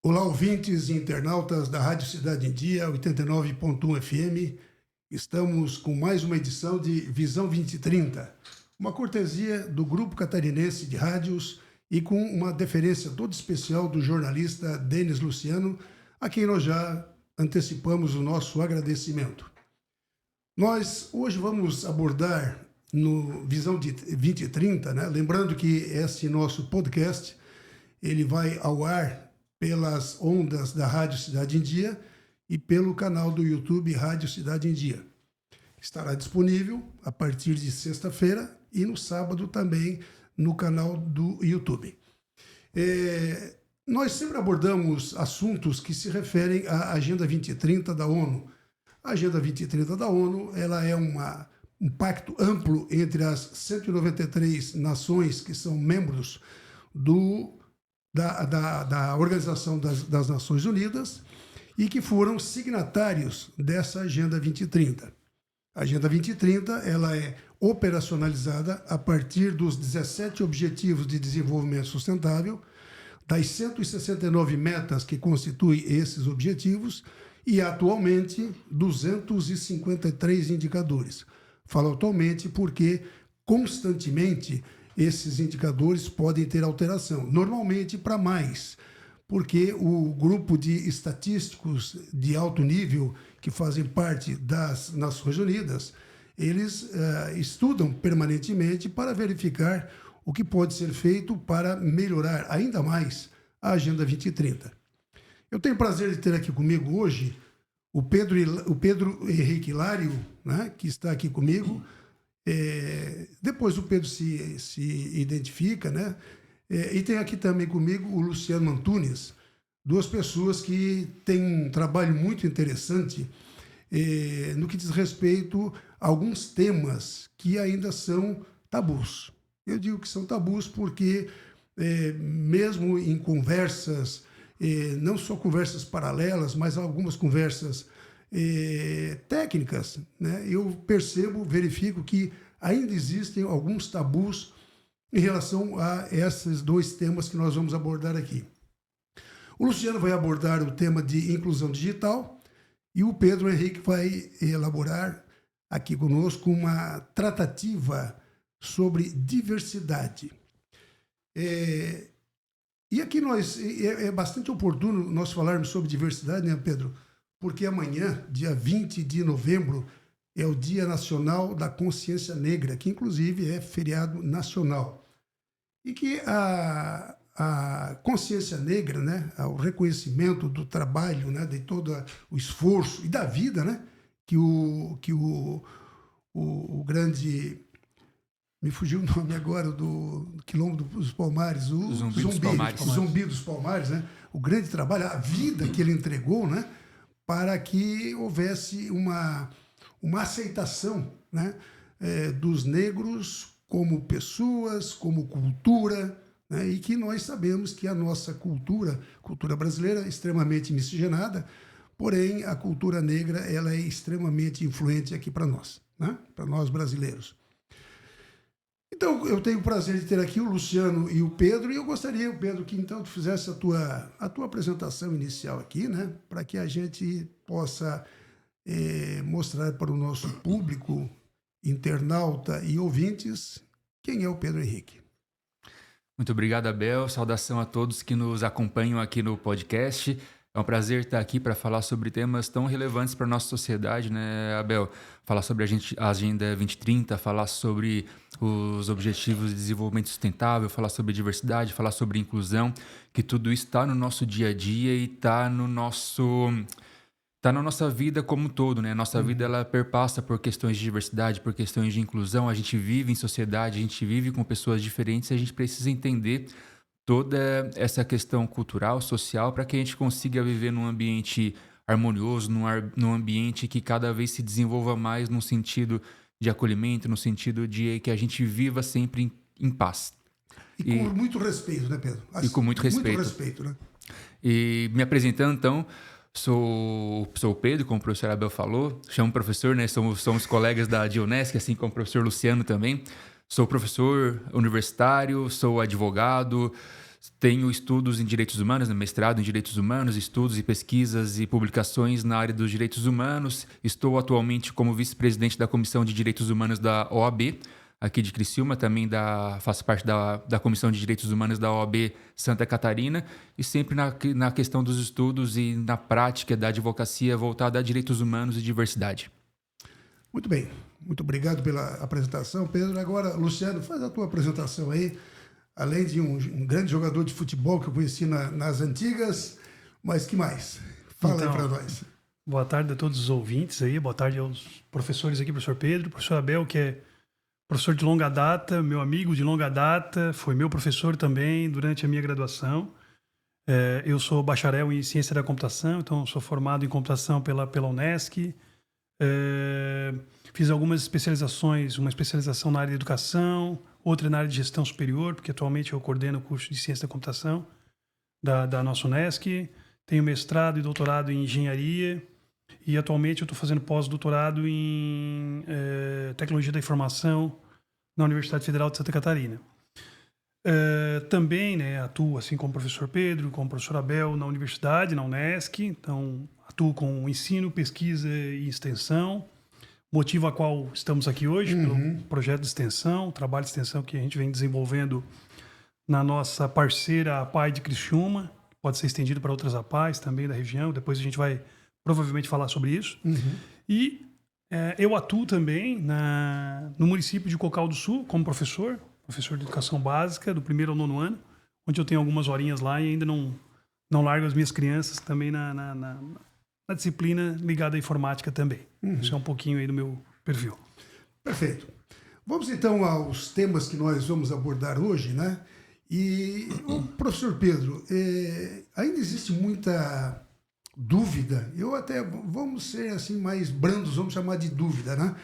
Olá, ouvintes e internautas da Rádio Cidade em Dia, 89.1 FM. Estamos com mais uma edição de Visão 2030, uma cortesia do Grupo Catarinense de Rádios e com uma deferência toda especial do jornalista Denis Luciano, a quem nós já antecipamos o nosso agradecimento. Nós hoje vamos abordar no Visão 2030, né? Lembrando que esse nosso podcast ele vai ao ar pelas ondas da Rádio Cidade em Dia e pelo canal do YouTube Rádio Cidade em Dia. Estará disponível a partir de sexta-feira e no sábado também no canal do YouTube. Nós sempre abordamos assuntos que se referem à Agenda 2030 da ONU. A Agenda 2030 da ONU ela é um pacto amplo entre as 193 nações que são membros da Organização das Nações Unidas e que foram signatários dessa Agenda 2030. A Agenda 2030 ela é operacionalizada a partir dos 17 Objetivos de Desenvolvimento Sustentável, das 169 metas que constituem esses objetivos e, atualmente, 253 indicadores. Falo atualmente porque, constantemente, esses indicadores podem ter alteração, normalmente para mais, porque o grupo de estatísticos de alto nível que fazem parte das Nações Unidas, eles estudam permanentemente para verificar o que pode ser feito para melhorar ainda mais a Agenda 2030. Eu tenho o prazer de ter aqui comigo hoje o Pedro Henrique Hilário, né, que está aqui comigo. Depois o Pedro se identifica, né? E tem aqui também comigo o Luciano Antunes, duas pessoas que têm um trabalho muito interessante no que diz respeito a alguns temas que ainda são tabus. Eu digo que são tabus porque, mesmo em conversas, não só conversas paralelas, mas algumas conversas técnicas, né, eu verifico que ainda existem alguns tabus em relação a esses dois temas que nós vamos abordar aqui. O Luciano vai abordar o tema de inclusão digital e o Pedro Henrique vai elaborar aqui conosco uma tratativa sobre diversidade. E aqui é bastante oportuno nós falarmos sobre diversidade, né, Pedro? Porque amanhã, dia 20 de novembro, é o Dia Nacional da Consciência Negra, que inclusive é feriado nacional. E que a consciência negra, né, o reconhecimento do trabalho, né, de todo o esforço e da vida, né, que o grande... Me fugiu o nome agora do Quilombo dos Palmares, o Zumbi dos Palmares, né? O grande trabalho, a vida que ele entregou, né? Para que houvesse uma aceitação, né? Dos negros como pessoas, como cultura, né? E que nós sabemos que a nossa cultura brasileira é extremamente miscigenada, porém a cultura negra ela é extremamente influente aqui para nós, né? Para nós brasileiros. Então, eu tenho o prazer de ter aqui o Luciano e o Pedro, e eu gostaria, Pedro, que então tu fizesse a tua apresentação inicial aqui, né, para que a gente possa mostrar para o nosso público, internauta e ouvintes, quem é o Pedro Henrique. Muito obrigado, Abel. Saudação a todos que nos acompanham aqui no podcast. É um prazer estar aqui para falar sobre temas tão relevantes para a nossa sociedade, né, Abel? Falar sobre a Agenda 2030, falar sobre os Objetivos de Desenvolvimento Sustentável, falar sobre diversidade, falar sobre inclusão, que tudo isso está no nosso dia a dia e está na nossa vida como um todo, né? Nossa vida ela perpassa por questões de diversidade, por questões de inclusão. A gente vive em sociedade, a gente vive com pessoas diferentes e a gente precisa entender toda essa questão cultural, social, para que a gente consiga viver num ambiente harmonioso, num ambiente que cada vez se desenvolva mais no sentido de acolhimento, no sentido de que a gente viva sempre em paz. E com muito respeito, né, Pedro? E com muito respeito. Muito respeito, né? E me apresentando, então, sou o Pedro, como o professor Abel falou, chamo professor, né? Somos colegas da Dionesc, assim como o professor Luciano também. Sou professor universitário, sou advogado, Tenho estudos em direitos humanos, mestrado em direitos humanos, estudos e pesquisas e publicações na área dos direitos humanos. Estou atualmente como vice-presidente da Comissão de Direitos Humanos da OAB, aqui de Criciúma, também faço parte da Comissão de Direitos Humanos da OAB Santa Catarina, e sempre na questão dos estudos e na prática da advocacia voltada a direitos humanos e diversidade. Muito bem, muito obrigado pela apresentação, Pedro. Agora, Luciano, faz a tua apresentação aí. Além de um grande jogador de futebol que eu conheci nas antigas, mas que mais? Fala aí para nós. Boa tarde a todos os ouvintes aí, boa tarde aos professores aqui, professor Pedro, professor Abel, que é professor de longa data, meu amigo de longa data, foi meu professor também durante a minha graduação. Eu sou bacharel em ciência da computação, então sou formado em computação pela Unesc. Fiz algumas especializações, uma especialização na área de educação, outra na área de gestão superior, porque atualmente eu coordeno o curso de ciência da computação da nossa Unesc. Tenho mestrado e doutorado em engenharia e atualmente eu estou fazendo pós-doutorado em tecnologia da informação na Universidade Federal de Santa Catarina. Também atuo, assim como o professor Pedro, como o professor Abel, na universidade, na Unesc. Então, atuo com ensino, pesquisa e extensão, motivo a qual estamos aqui hoje, pelo projeto de extensão, trabalho de extensão que a gente vem desenvolvendo na nossa parceira APAI de Criciúma, pode ser estendido para outras APAIs também da região, depois a gente vai provavelmente falar sobre isso. E eu atuo também no município de Cocal do Sul como professor de educação básica, do 1º ao 9º ano, onde eu tenho algumas horinhas lá e ainda não largo as minhas crianças também na disciplina ligada à informática também. Isso é um pouquinho aí do meu perfil. Perfeito. Vamos então aos temas que nós vamos abordar hoje, né? E, professor Pedro, ainda existe muita dúvida, vamos ser assim mais brandos, vamos chamar de dúvida, né?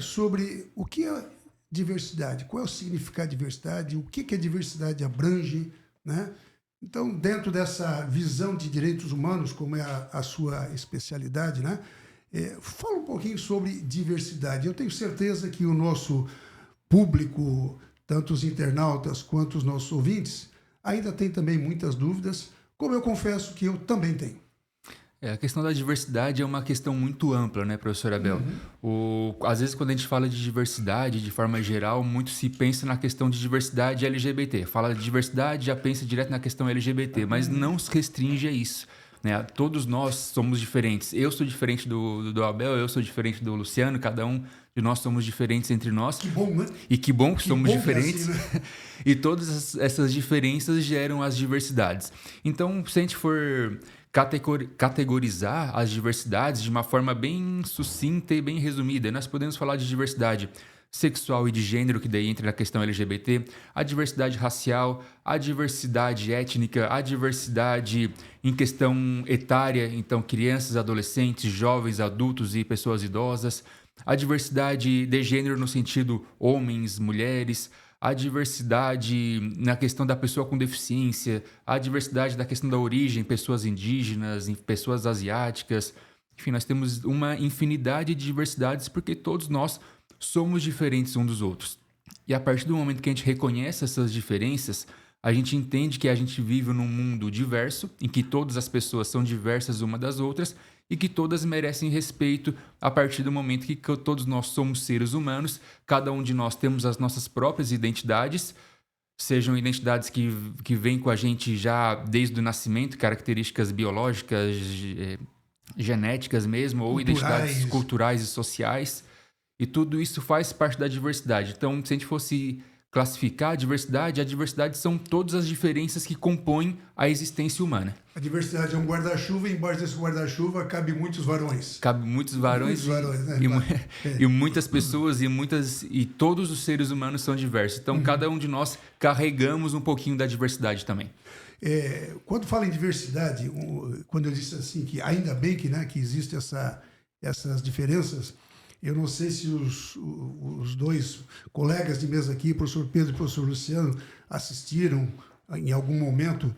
Sobre o que é diversidade, qual é o significado de diversidade, o que a diversidade abrange, né? Então, dentro dessa visão de direitos humanos, como é a sua especialidade, né? Fala um pouquinho sobre diversidade. Eu tenho certeza que o nosso público, tanto os internautas quanto os nossos ouvintes, ainda tem também muitas dúvidas, como eu confesso que eu também tenho. A questão da diversidade é uma questão muito ampla, né, professor Abel? Às vezes, quando a gente fala de diversidade, de forma geral, muito se pensa na questão de diversidade LGBT. Fala de diversidade, já pensa direto na questão LGBT, mas não se restringe a isso, né? Todos nós somos diferentes. Eu sou diferente do Abel, eu sou diferente do Luciano, cada um de nós somos diferentes entre nós. Que bom, né? E que bom que somos diferentes. É assim, né? E todas essas diferenças geram as diversidades. Então, se a gente for categorizar as diversidades de uma forma bem sucinta e bem resumida, nós podemos falar de diversidade sexual e de gênero, que daí entra na questão LGBT, a diversidade racial, a diversidade étnica, a diversidade em questão etária, então crianças, adolescentes, jovens, adultos e pessoas idosas, a diversidade de gênero no sentido homens, mulheres, a diversidade na questão da pessoa com deficiência, a diversidade da questão da origem, pessoas indígenas, pessoas asiáticas. Enfim, nós temos uma infinidade de diversidades porque todos nós somos diferentes uns dos outros. E a partir do momento que a gente reconhece essas diferenças, a gente entende que a gente vive num mundo diverso, em que todas as pessoas são diversas uma das outras e que todas merecem respeito a partir do momento que todos nós somos seres humanos, cada um de nós temos as nossas próprias identidades, sejam identidades que vêm com a gente já desde o nascimento, características biológicas, genéticas mesmo, ou identidades culturais e sociais, e tudo isso faz parte da diversidade. Então, se a gente fosse classificar a diversidade são todas as diferenças que compõem a existência humana. A diversidade é um guarda-chuva e embaixo desse guarda-chuva cabe muitos varões. Cabe muitos varões, né? E muitas pessoas e todos os seres humanos são diversos. Então, cada um de nós carregamos um pouquinho da diversidade também. Quando fala em diversidade, quando eu disse assim que ainda bem que existe essas diferenças, eu não sei se os dois colegas de mesa aqui, o professor Pedro e o professor Luciano, assistiram em algum momento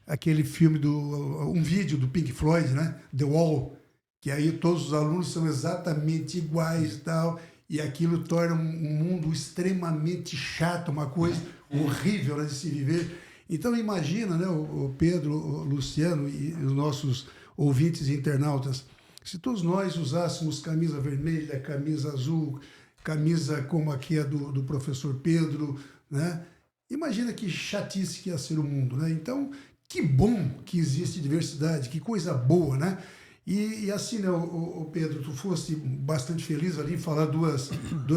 aquele filme, um vídeo do Pink Floyd, né? The Wall, que aí todos os alunos são exatamente iguais e tal, e aquilo torna um mundo extremamente chato, uma coisa, horrível, né, de se viver. Então imagina, né, o Pedro, o Luciano e os nossos ouvintes e internautas, se todos nós usássemos camisa vermelha, camisa azul, camisa como aqui é do professor Pedro, né? Imagina que chatice que ia ser o mundo, né? Então, que bom que existe diversidade, que coisa boa, né? E assim, né, o Pedro, tu foste bastante feliz ali em falar duas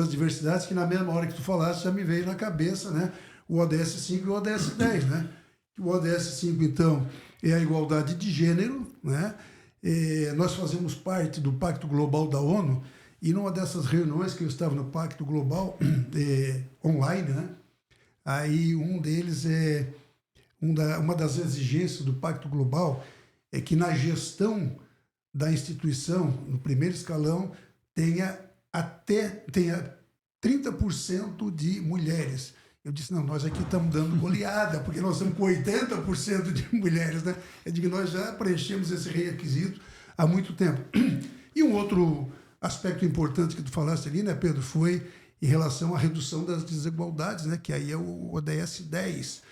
diversidades que na mesma hora que tu falaste já me veio na cabeça, né? O ODS 5 e o ODS 10, né? O ODS 5, então, é a igualdade de gênero, né? Nós fazemos parte do Pacto Global da ONU e numa dessas reuniões que eu estava no Pacto Global online, né? Aí um deles uma das exigências do Pacto Global é que na gestão da instituição, no primeiro escalão, tenha 30% de mulheres. Eu disse, não, nós aqui estamos dando goleada, porque nós estamos com 80% de mulheres, né? Eu digo, nós já preenchemos esse requisito há muito tempo. E um outro aspecto importante que tu falaste ali, né, Pedro, foi em relação à redução das desigualdades, né, que aí é o ODS 10.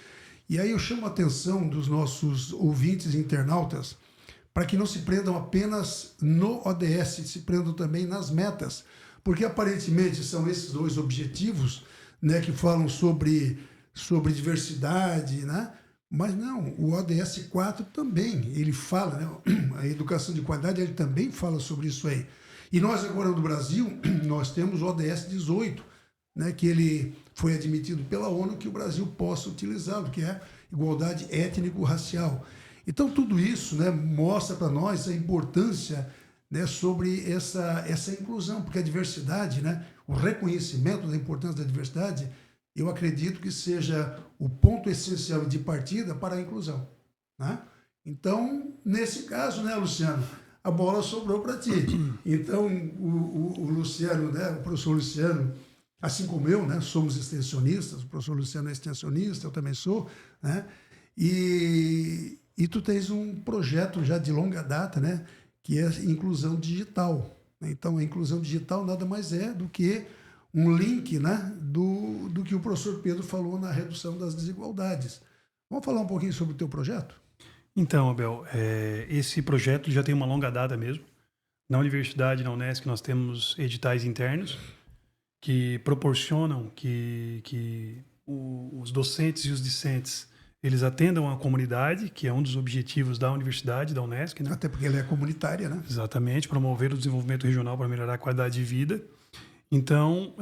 E aí eu chamo a atenção dos nossos ouvintes e internautas para que não se prendam apenas no ODS, se prendam também nas metas, porque aparentemente são esses dois objetivos, né, que falam sobre diversidade, né? Mas não, o ODS 4 também, ele fala, né? A educação de qualidade, ele também fala sobre isso aí. E nós agora no Brasil, nós temos o ODS 18, né, que ele foi admitido pela ONU que o Brasil possa utilizá-lo, que é igualdade étnico-racial. Então tudo isso, né, mostra para nós a importância, né, sobre essa inclusão, porque a diversidade, né, o reconhecimento da importância da diversidade, eu acredito que seja o ponto essencial de partida para a inclusão, né? Então, nesse caso, né, Luciano, a bola sobrou para ti. Então, o Luciano, né, o professor Luciano, assim como eu, né, somos extensionistas, o professor Luciano é extensionista, eu também sou, né? E tu tens um projeto já de longa data, né, que é inclusão digital. Então, a inclusão digital nada mais é do que um link, né, do que o professor Pedro falou na redução das desigualdades. Vamos falar um pouquinho sobre o teu projeto? Então, Abel, esse projeto já tem uma longa data mesmo. Na universidade, na Unesc, nós temos editais internos que proporcionam que os docentes e os discentes eles atendam a comunidade, que é um dos objetivos da universidade, da Unesc, né? Até porque ela é comunitária, né? Exatamente, promover o desenvolvimento regional para melhorar a qualidade de vida. Então,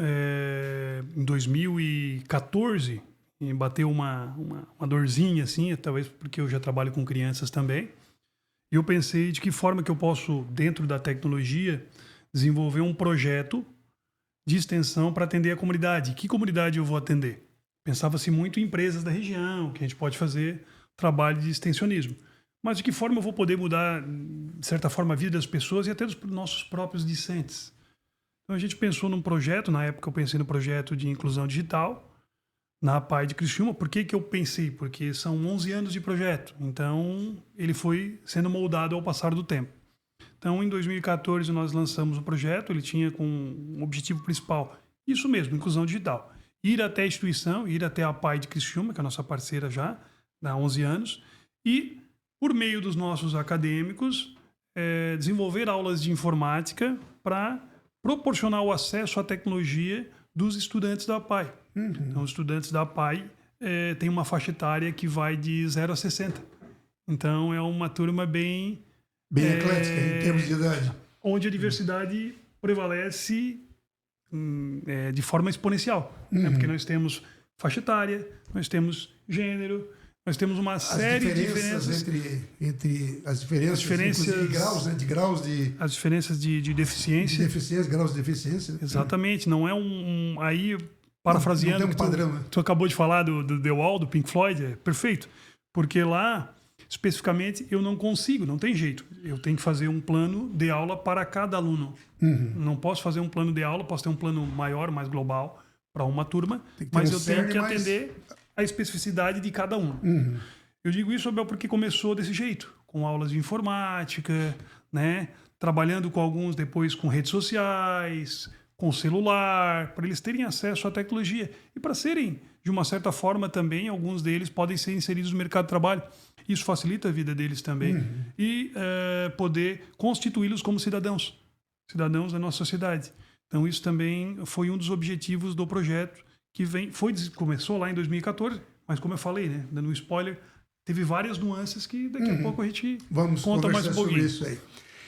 em 2014, bateu uma dorzinha, assim, talvez porque eu já trabalho com crianças também, e eu pensei de que forma que eu posso, dentro da tecnologia, desenvolver um projeto de extensão para atender a comunidade. Que comunidade eu vou atender? Pensava-se muito em empresas da região, que a gente pode fazer trabalho de extensionismo. Mas de que forma eu vou poder mudar, de certa forma, a vida das pessoas e até dos nossos próprios discentes? Então a gente pensou num projeto, na época eu pensei no projeto de inclusão digital, na APAE de Criciúma. Por que eu pensei? Porque são 11 anos de projeto, então ele foi sendo moldado ao passar do tempo. Então em 2014 nós lançamos o projeto, ele tinha como um objetivo principal, isso mesmo, inclusão digital. Ir até a instituição, ir até a APAE de Criciúma, que é a nossa parceira já, há 11 anos, e por meio dos nossos acadêmicos, desenvolver aulas de informática para proporcionar o acesso à tecnologia dos estudantes da APAE. Uhum. Então, os estudantes da APAE têm uma faixa etária que vai de 0 a 60. Então, é uma turma bem eclética em termos de idade. Onde a diversidade prevalece de forma exponencial. Uhum. Né? Porque nós temos faixa etária, nós temos gênero, nós temos uma série de diferenças entre as diferenças de graus de as diferenças de deficiência, graus de deficiência. Exatamente, não é aí parafraseando não tem um padrão, né? Tu acabou de falar do The Wall, do Pink Floyd, é perfeito, porque lá especificamente eu não consigo, não tem jeito. Eu tenho que fazer um plano de aula para cada aluno. Uhum. Não posso fazer um plano de aula, posso ter um plano maior, mais global para uma turma, mas eu tenho que atender a especificidade de cada um. Uhum. Eu digo isso, Abel, porque começou desse jeito, com aulas de informática, né? Trabalhando com alguns depois com redes sociais, com celular, para eles terem acesso à tecnologia e para serem, de uma certa forma também, alguns deles podem ser inseridos no mercado de trabalho. Isso facilita a vida deles também. E poder constituí-los como cidadãos da nossa sociedade. Então isso também foi um dos objetivos do projeto que começou lá em 2014, mas como eu falei, né, dando um spoiler, teve várias nuances que daqui a pouco a gente conta mais um pouquinho. Sobre isso aí.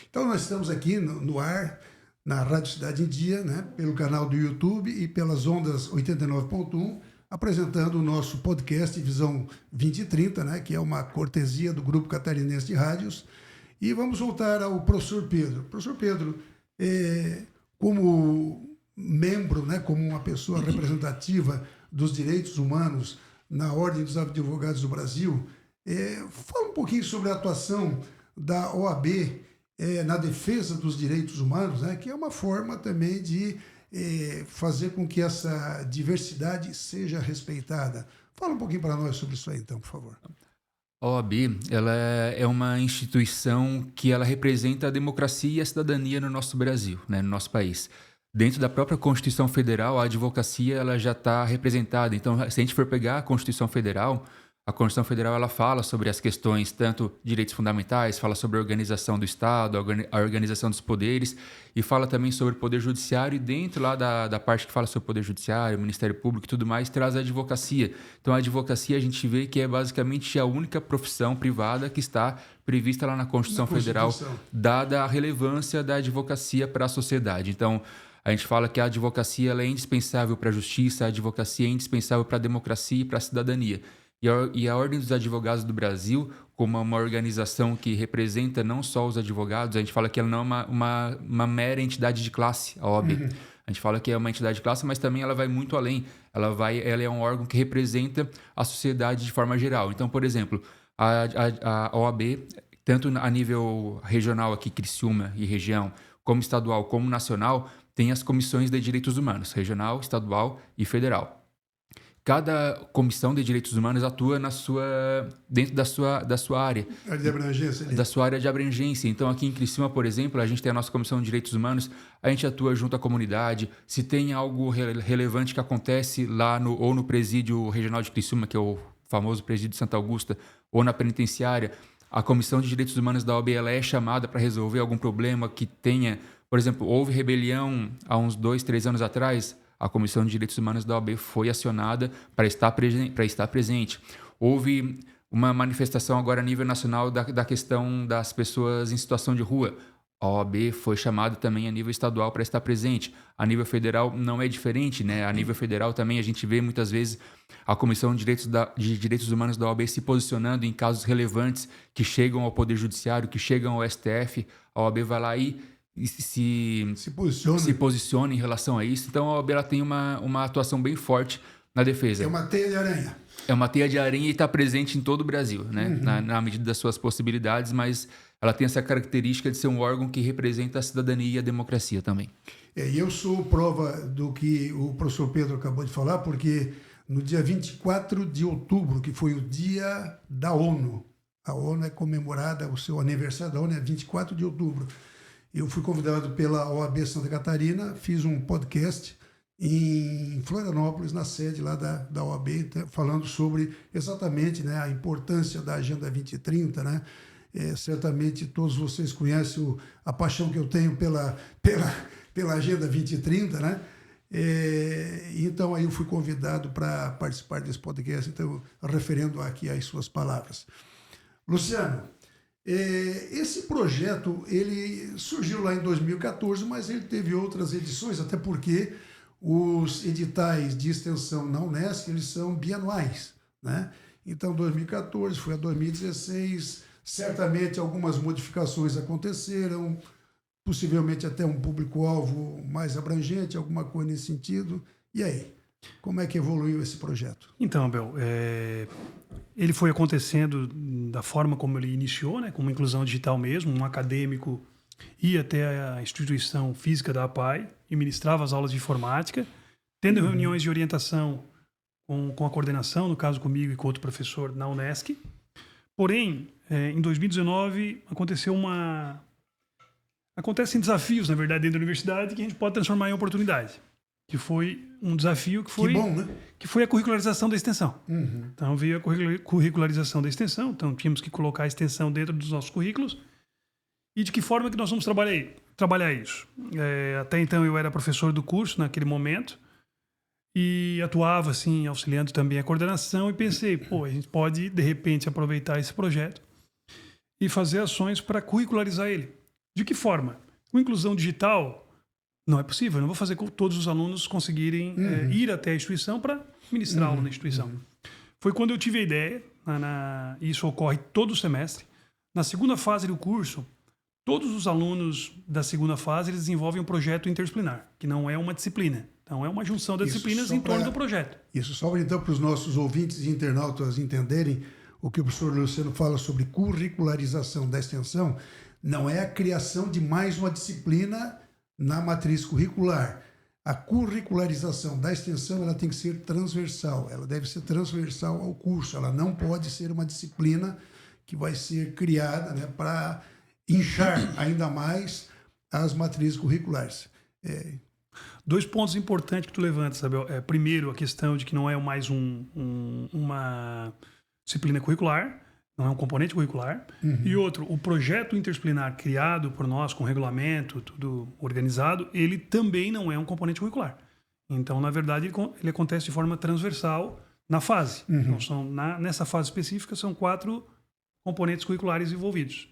Então nós estamos aqui no ar, na Rádio Cidade em Dia, né, pelo canal do YouTube e pelas ondas 89.1, apresentando o nosso podcast Visão 2030, né, que é uma cortesia do Grupo Catarinense de Rádios. E vamos voltar ao professor Pedro. Professor Pedro, como membro, né, como uma pessoa representativa dos direitos humanos na Ordem dos Advogados do Brasil, fala um pouquinho sobre a atuação da OAB na defesa dos direitos humanos, né, que é uma forma também de fazer com que essa diversidade seja respeitada. Fala um pouquinho para nós sobre isso aí, então, por favor. A OAB, ela é uma instituição que ela representa a democracia e a cidadania no nosso Brasil, né, no nosso país. Dentro da própria Constituição Federal, a advocacia ela já está representada. Então, se a gente for pegar a Constituição Federal ela fala sobre as questões tanto direitos fundamentais, fala sobre a organização do Estado, a organização dos poderes e fala também sobre o Poder Judiciário e dentro lá da parte que fala sobre o Poder Judiciário, o Ministério Público e tudo mais, traz a advocacia. Então, a advocacia a gente vê que é basicamente a única profissão privada que está prevista lá na Constituição Federal, dada a relevância da advocacia para a sociedade. Então, a gente fala que a advocacia ela é indispensável para a justiça, a advocacia é indispensável para a democracia e para a cidadania. E a Ordem dos Advogados do Brasil, como uma organização que representa não só os advogados, a gente fala que ela não é uma mera entidade de classe, a OAB. A gente fala que é uma entidade de classe, mas também ela vai muito além. Ela é um órgão que representa a sociedade de forma geral. Então, por exemplo, a OAB, tanto a nível regional aqui, Criciúma e região, como estadual, como nacional, tem as comissões de direitos humanos, regional, estadual e federal. Cada comissão de direitos humanos atua dentro da sua área. Área de abrangência. Da sua área de abrangência. Então, aqui em Criciúma, por exemplo, a gente tem a nossa comissão de direitos humanos, a gente atua junto à comunidade. Se tem algo relevante que acontece lá ou no presídio regional de Criciúma, que é o famoso presídio de Santa Augusta, ou na penitenciária, a comissão de direitos humanos da OAB ela é chamada para resolver algum problema que tenha. Por exemplo, houve rebelião há uns 2, 3 anos atrás, a Comissão de Direitos Humanos da OAB foi acionada para estar presente. Houve uma manifestação agora a nível nacional da questão das pessoas em situação de rua. A OAB foi chamada também a nível estadual para estar presente. A nível federal não é diferente, né? A nível federal também a gente vê muitas vezes a Comissão de Direitos Humanos da OAB se posicionando em casos relevantes que chegam ao Poder Judiciário, que chegam ao STF. A OAB vai lá e se posiciona em relação a isso. Então, a OAB ela tem uma atuação bem forte na defesa. É uma teia de aranha. É uma teia de aranha e está presente em todo o Brasil, né? Na medida das suas possibilidades, mas ela tem essa característica de ser um órgão que representa a cidadania e a democracia também. E eu sou prova do que o professor Pedro acabou de falar, porque no dia 24 de outubro, que foi o dia da ONU, a ONU é comemorada, o seu aniversário da ONU é 24 de outubro. Eu fui convidado pela OAB Santa Catarina, fiz um podcast em Florianópolis, na sede lá da OAB, falando sobre exatamente, né, a importância da Agenda 2030, né? Certamente todos vocês conhecem a paixão que eu tenho pela Agenda 2030, né? Então aí eu fui convidado para participar desse podcast, então referendo aqui às suas palavras. Luciano, esse projeto ele surgiu lá em 2014, mas ele teve outras edições, até porque os editais de extensão na Unesc eles são bianuais, né? Então 2014 foi a 2016, certamente algumas modificações aconteceram, possivelmente até um público-alvo mais abrangente, alguma coisa nesse sentido. E aí, como é que evoluiu esse projeto? Então, Abel, ele foi acontecendo da forma como ele iniciou, né, como inclusão digital mesmo, um acadêmico ia até a instituição física da APAI e ministrava as aulas de informática, tendo reuniões de orientação com a coordenação, no caso comigo e com outro professor na Unesc. Porém, em 2019 aconteceu acontecem desafios, na verdade, dentro da universidade que a gente pode transformar em oportunidade. Que foi um desafio que foi, Que bom, né? que foi a curricularização da extensão. Então, veio a curricularização da extensão, então tínhamos que colocar a extensão dentro dos nossos currículos. E de que forma que nós vamos trabalhar isso? Até então, eu era professor do curso naquele momento e atuava, assim, auxiliando também a coordenação e pensei, a gente pode, de repente, aproveitar esse projeto e fazer ações para curricularizar ele. De que forma? Com inclusão digital, não é possível. Eu não vou fazer com que todos os alunos conseguirem ir até a instituição para ministrar aula na instituição. Foi quando eu tive a ideia, e isso ocorre todo semestre. Na segunda fase do curso, todos os alunos da segunda fase eles desenvolvem um projeto interdisciplinar, que não é uma disciplina. Então, é uma junção das disciplinas em torno do projeto. Isso, só então para os nossos ouvintes e internautas entenderem o que o professor Luciano fala sobre curricularização da extensão, não é a criação de mais uma disciplina na matriz curricular. A curricularização da extensão ela tem que ser transversal, ela deve ser transversal ao curso, ela não pode ser uma disciplina que vai ser criada, né, para inchar ainda mais as matrizes curriculares. Dois pontos importantes que tu levanta, Isabel. Primeiro, a questão de que não é mais uma disciplina curricular, não é um componente curricular. E outro, o projeto interdisciplinar criado por nós, com regulamento, tudo organizado, ele também não é um componente curricular. Então, na verdade, ele acontece de forma transversal na fase. Então, nessa fase específica, são 4 componentes curriculares envolvidos.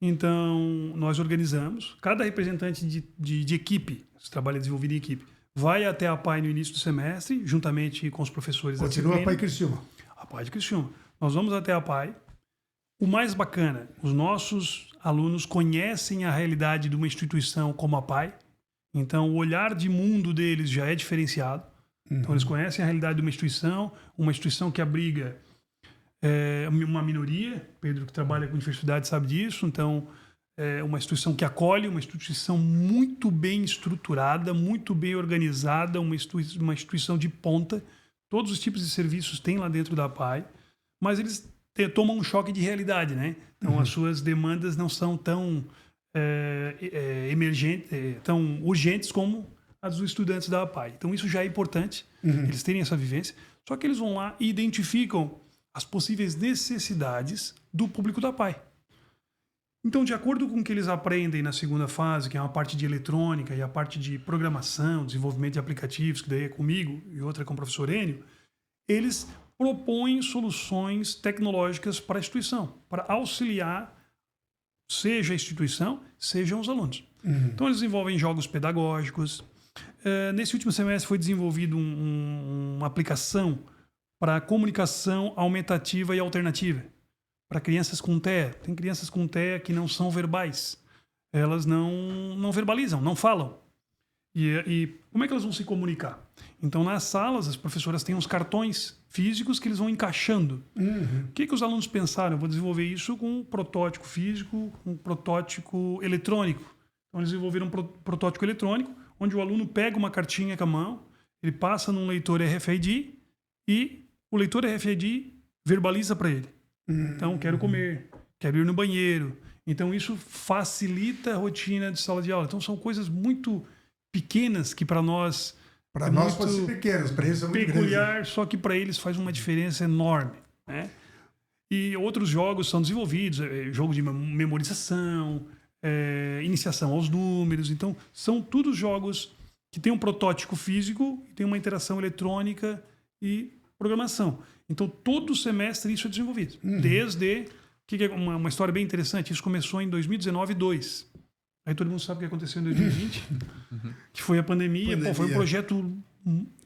Então, nós organizamos, cada representante de equipe, esse trabalho é desenvolvido em equipe, vai até a PAI no início do semestre, juntamente com os professores da disciplina. Continua a PAI Criciúma. A PAI de Criciúma. Nós vamos até a PAI. O mais bacana, os nossos alunos conhecem a realidade de uma instituição como a PAI, então o olhar de mundo deles já é diferenciado. Então, eles conhecem a realidade de uma instituição que abriga uma minoria. Pedro, que trabalha com universidade, sabe disso. Então, é uma instituição que acolhe, uma instituição muito bem estruturada, muito bem organizada, uma instituição de ponta. Todos os tipos de serviços tem lá dentro da PAI, mas eles tomam um choque de realidade, né? Então, as suas demandas não são tão emergentes, tão urgentes como as dos estudantes da PAI. Então, isso já é importante, eles terem essa vivência. Só que eles vão lá e identificam as possíveis necessidades do público da PAI. Então, de acordo com o que eles aprendem na segunda fase, que é uma parte de eletrônica e a parte de programação, desenvolvimento de aplicativos, que daí é comigo e outra é com o professor Enio, eles propõem soluções tecnológicas para a instituição, para auxiliar, seja a instituição, sejam os alunos. Então, eles desenvolvem jogos pedagógicos. Nesse último semestre foi desenvolvido uma aplicação para comunicação aumentativa e alternativa, para crianças com TEA. Tem crianças com TEA que não são verbais. Elas não verbalizam, não falam. E como é que elas vão se comunicar? Então, nas salas, as professoras têm uns cartões físicos que eles vão encaixando. O que os alunos pensaram? Eu vou desenvolver isso com um protótipo físico, um protótipo eletrônico. Então, eles desenvolveram um protótipo eletrônico, onde o aluno pega uma cartinha com a mão, ele passa num leitor RFID e o leitor RFID verbaliza para ele. Então, quero comer, quero ir no banheiro. Então, isso facilita a rotina de sala de aula. Então, são coisas muito pequenas que para nós... Para nós pode ser pequenas, para eles são muito peculiar, grandes. só que para eles faz uma diferença enorme, né? E outros jogos são desenvolvidos, jogo de memorização, iniciação aos números. Então, são todos jogos que têm um protótipo físico e tem uma interação eletrônica e programação. Então, todo semestre isso é desenvolvido. Desde... que é uma história bem interessante. Isso começou em 2019-2. Aí todo mundo sabe o que aconteceu em 2020, que foi a pandemia. Pô, foi um projeto,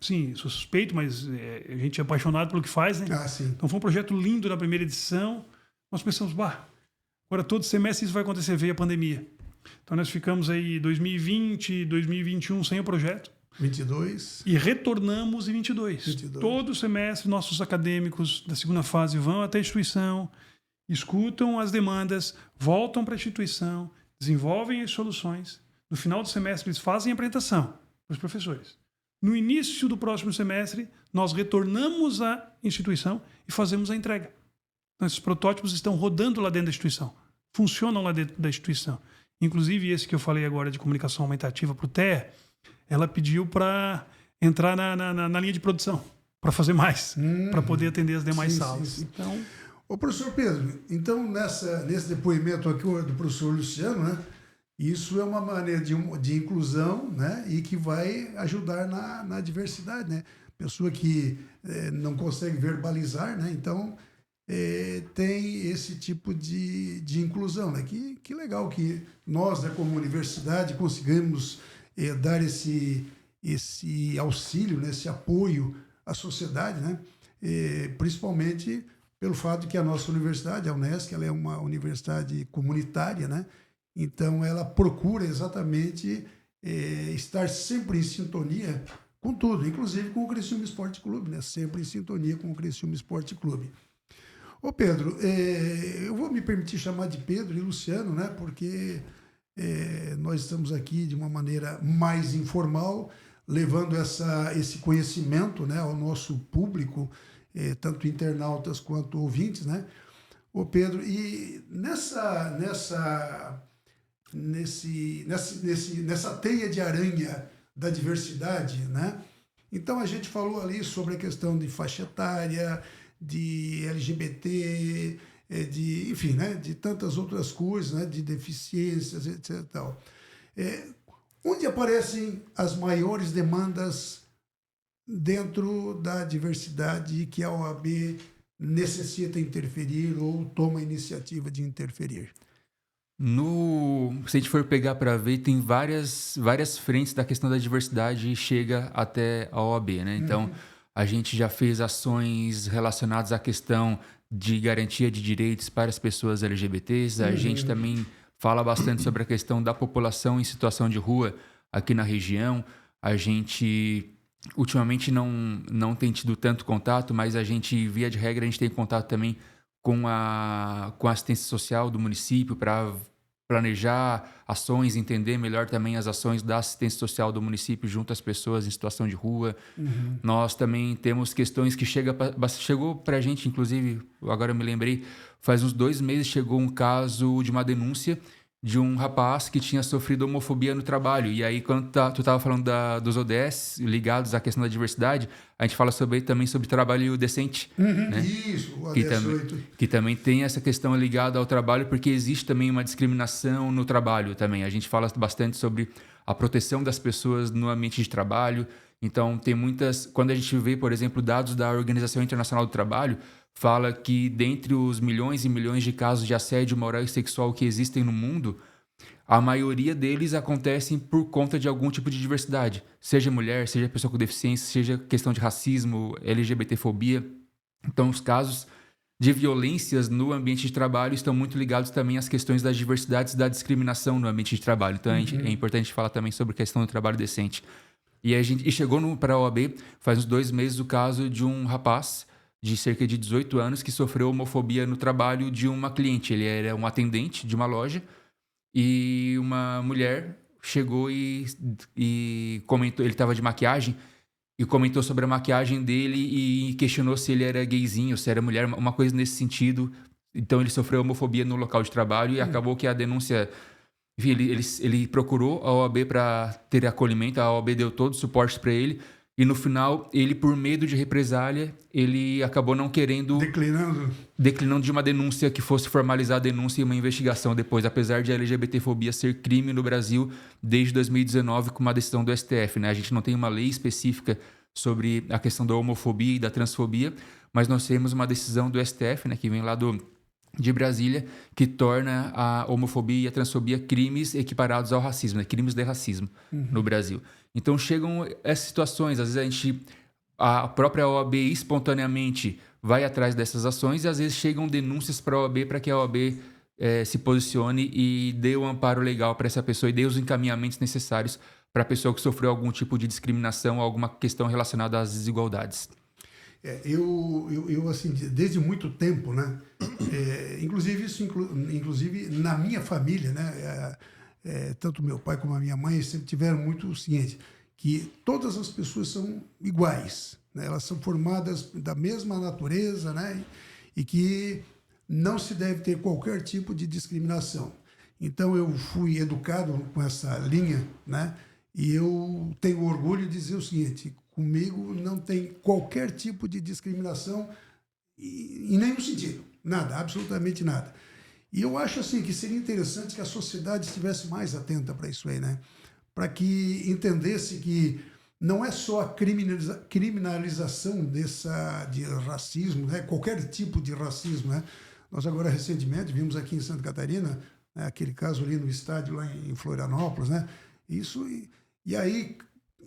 sim, suspeito, mas a gente é apaixonado pelo que faz, né? Sim. Então, foi um projeto lindo na primeira edição. Nós pensamos, agora todo semestre isso vai acontecer, veio a pandemia. Então, nós ficamos aí 2020, 2021 sem o projeto. 22. E retornamos em 22. Todo semestre, nossos acadêmicos da segunda fase vão até a instituição, escutam as demandas, voltam para a instituição, desenvolvem as soluções. No final do semestre, eles fazem a apresentação para os professores. No início do próximo semestre, nós retornamos à instituição e fazemos a entrega. Então, esses protótipos estão rodando lá dentro da instituição, funcionam lá dentro da instituição. Inclusive, esse que eu falei agora de comunicação aumentativa para o TEA, ela pediu para entrar na linha de produção, para fazer mais, para poder atender as demais salas. Sim. Então, Ô, professor Pedro, então nesse depoimento aqui do professor Luciano, né, isso é uma maneira de inclusão, né, e que vai ajudar na diversidade, né? Pessoa que não consegue verbalizar, né? Então tem esse tipo de inclusão, né? Que legal que nós, né, como universidade, conseguimos dar esse auxílio, né, esse apoio à sociedade, né? Principalmente pelo fato de que a nossa universidade, a Unesc, ela é uma universidade comunitária, né? Então ela procura exatamente estar sempre em sintonia com tudo, inclusive com o Criciúma Esporte Clube, né? Sempre em sintonia com o Criciúma Esporte Clube. Ô Pedro, eu vou me permitir chamar de Pedro e Luciano, né? Porque nós estamos aqui de uma maneira mais informal, levando esse conhecimento, né, ao nosso público, tanto internautas quanto ouvintes, né? Ô Pedro, e nessa teia de aranha da diversidade, né? Então a gente falou ali sobre a questão de faixa etária, de LGBT, enfim, né? De tantas outras coisas, né? De deficiências, etc. Tal. Onde aparecem as maiores demandas dentro da diversidade que a OAB necessita interferir ou toma a iniciativa de interferir? Se a gente for pegar para ver, tem várias frentes da questão da diversidade e chega até a OAB, né? Então, a gente já fez ações relacionadas à questão de garantia de direitos para as pessoas LGBTs. A gente também fala bastante sobre a questão da população em situação de rua aqui na região. A gente ultimamente não tem tido tanto contato, mas a gente, via de regra, a gente tem contato também com a assistência social do município para planejar ações, entender melhor também as ações da assistência social do município junto às pessoas em situação de rua. Nós também temos questões que chegou para a gente, inclusive, agora eu me lembrei, faz uns 2 meses chegou um caso de uma denúncia de um rapaz que tinha sofrido homofobia no trabalho. E aí, quando tu estava falando dos ODS ligados à questão da diversidade, a gente fala também sobre trabalho decente. Né? Isso, o ODS 8. Que também tem essa questão ligada ao trabalho, porque existe também uma discriminação no trabalho também. A gente fala bastante sobre a proteção das pessoas no ambiente de trabalho. Então, tem muitas... Quando a gente vê, por exemplo, dados da Organização Internacional do Trabalho, fala que dentre os milhões e milhões de casos de assédio moral e sexual que existem no mundo, a maioria deles acontecem por conta de algum tipo de diversidade. Seja mulher, seja pessoa com deficiência, seja questão de racismo, LGBTfobia. Então, os casos de violências no ambiente de trabalho estão muito ligados também às questões das diversidades e da discriminação no ambiente de trabalho. Então, é importante falar também sobre a questão do trabalho decente. E chegou para a OAB, faz uns 2 meses, o caso de um rapaz de cerca de 18 anos que sofreu homofobia no trabalho de uma cliente. Ele era um atendente de uma loja e uma mulher chegou e comentou, ele estava de maquiagem e comentou sobre a maquiagem dele e questionou se ele era gayzinho, se era mulher, uma coisa nesse sentido. Então ele sofreu homofobia no local de trabalho e acabou que a denúncia... Enfim, ele procurou a OAB para ter acolhimento, a OAB deu todo o suporte para ele. E no final, ele, por medo de represália, ele acabou não querendo... Declinando de uma denúncia que fosse formalizar a denúncia e uma investigação depois, apesar de a LGBTfobia ser crime no Brasil desde 2019 com uma decisão do STF, né? A gente não tem uma lei específica sobre a questão da homofobia e da transfobia, mas nós temos uma decisão do STF, né, que vem lá de Brasília, que torna a homofobia e a transfobia crimes equiparados ao racismo, né? Crimes de racismo no Brasil. Então chegam essas situações, às vezes a própria OAB espontaneamente vai atrás dessas ações e às vezes chegam denúncias para a OAB para que a OAB se posicione e dê o amparo legal para essa pessoa e dê os encaminhamentos necessários para a pessoa que sofreu algum tipo de discriminação ou alguma questão relacionada às desigualdades. Eu assim, desde muito tempo, né? Inclusive na minha família, né? Tanto meu pai como a minha mãe sempre tiveram muito ciente que todas as pessoas são iguais, né? Elas são formadas da mesma natureza, né? E que não se deve ter qualquer tipo de discriminação. Então, eu fui educado com essa linha, né? E eu tenho orgulho de dizer o seguinte, comigo não tem qualquer tipo de discriminação em nenhum sentido, nada, absolutamente nada. E eu acho assim que seria interessante que a sociedade estivesse mais atenta para isso aí, né? Para que entendesse que não é só a criminalização de racismo, né? Qualquer tipo de racismo, né? Nós agora recentemente vimos aqui em Santa Catarina, né, aquele caso ali no estádio lá em Florianópolis, né? Isso e aí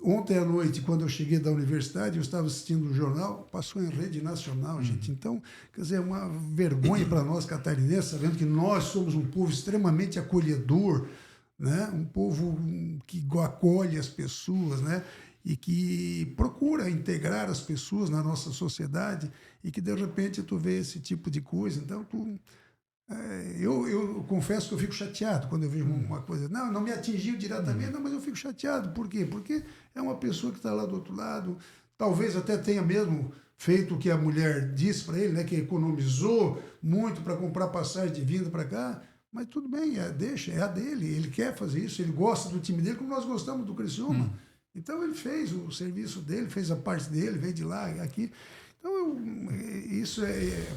ontem à noite, quando eu cheguei da universidade, eu estava assistindo um jornal, passou em rede nacional, gente. Então, quer dizer, é uma vergonha para nós catarinenses, sabendo que nós somos um povo extremamente acolhedor, né? Um povo que acolhe as pessoas, né? E que procura integrar as pessoas na nossa sociedade e que, de repente, tu vê esse tipo de coisa. Então, eu confesso que eu fico chateado quando eu vejo uma coisa. Não me atingiu diretamente, não, mas eu fico chateado. Por quê? Porque é uma pessoa que está lá do outro lado, talvez até tenha mesmo feito o que a mulher disse para ele, né, que economizou muito para comprar passagem de vinda para cá, mas tudo bem, deixa, é a dele, ele quer fazer isso, ele gosta do time dele como nós gostamos do Criciúma. Então ele fez o serviço dele, fez a parte dele, veio de lá, aqui. Então,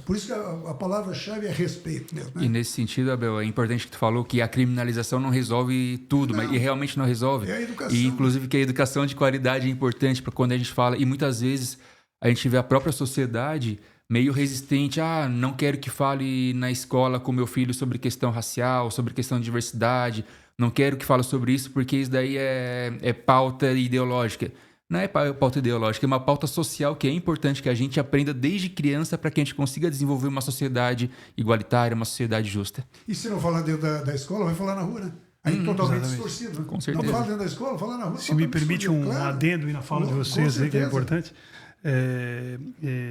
por isso que a palavra-chave é respeito mesmo. Né? E nesse sentido, Abel, é importante que tu falou que a criminalização não resolve tudo, Não, mas e realmente não resolve. É a educação. E inclusive que a educação de qualidade é importante para quando a gente fala, e muitas vezes a gente vê a própria sociedade meio resistente, não quero que fale na escola com meu filho sobre questão racial, sobre questão de diversidade, não quero que fale sobre isso porque isso daí é pauta ideológica. Não é pauta ideológica, é uma pauta social que é importante que a gente aprenda desde criança para que a gente consiga desenvolver uma sociedade igualitária, uma sociedade justa. E se não falar dentro da escola, vai falar na rua, né? Aí totalmente exatamente. distorcido. Né? Com certeza. Não fala dentro da escola, fala na rua. Se me permite um adendo aí na fala de vocês, aí, que é importante.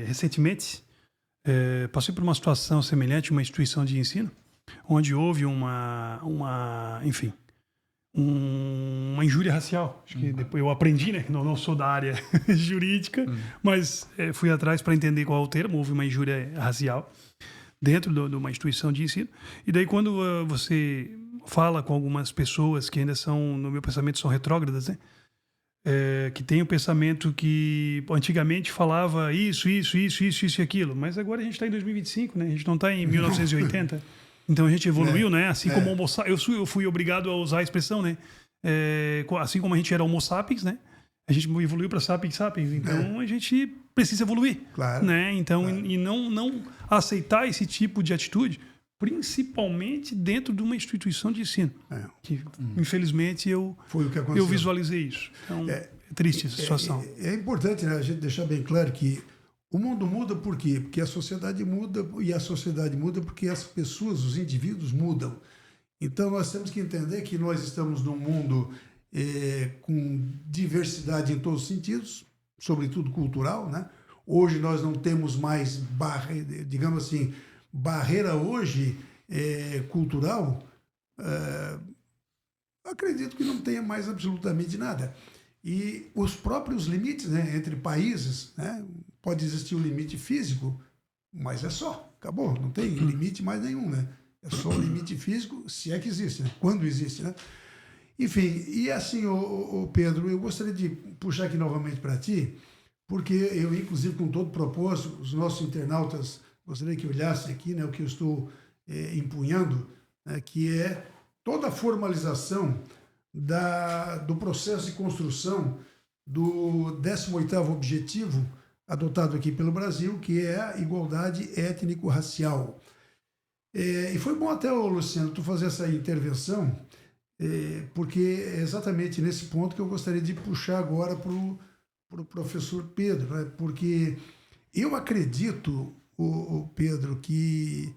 Recentemente, passei por uma situação semelhante, uma instituição de ensino, onde houve uma injúria racial. Acho que depois eu aprendi, né? Não sou da área jurídica, mas fui atrás para entender qual é o termo. Houve uma injúria racial dentro de uma instituição de ensino. E daí, quando você fala com algumas pessoas que ainda são, no meu pensamento, são retrógradas, né? Que tem o pensamento que antigamente falava isso e aquilo, mas agora a gente está em 2025, né? A gente não está em 1980. Então a gente evoluiu, né? Assim como homo sapiens, eu fui obrigado a usar a expressão, né? Assim como a gente era homo sapiens, né? A gente evoluiu para sapiens sapiens. Então a gente precisa evoluir, claro, né? Então claro. E não aceitar esse tipo de atitude, principalmente dentro de uma instituição de ensino. Que infelizmente Foi o que aconteceu. eu visualizei isso. Então é triste essa situação. É importante, né, a gente deixar bem claro que o mundo muda por quê? Porque a sociedade muda, e a sociedade muda porque as pessoas, os indivíduos mudam. Então nós temos que entender que nós estamos num mundo com diversidade em todos os sentidos, sobretudo cultural, né? Hoje nós não temos mais digamos assim, barreira hoje cultural, acredito que não tenha mais absolutamente nada. E os próprios limites, né, entre países, né, pode existir um limite físico, mas é só, acabou, não tem limite mais nenhum, né? É só o limite físico, se é que existe, né? Quando existe, né? Enfim, e assim, ô Pedro, eu gostaria de puxar aqui novamente para ti, porque eu, inclusive, com todo propósito, os nossos internautas gostaria que olhassem aqui, né, o que eu estou empunhando, né, que é toda a formalização do processo de construção do 18º objetivo adotado aqui pelo Brasil, que é a igualdade étnico-racial. E foi bom até, Luciano, tu fazer essa intervenção, porque é exatamente nesse ponto que eu gostaria de puxar agora para o professor Pedro, né? Porque eu acredito, Pedro, que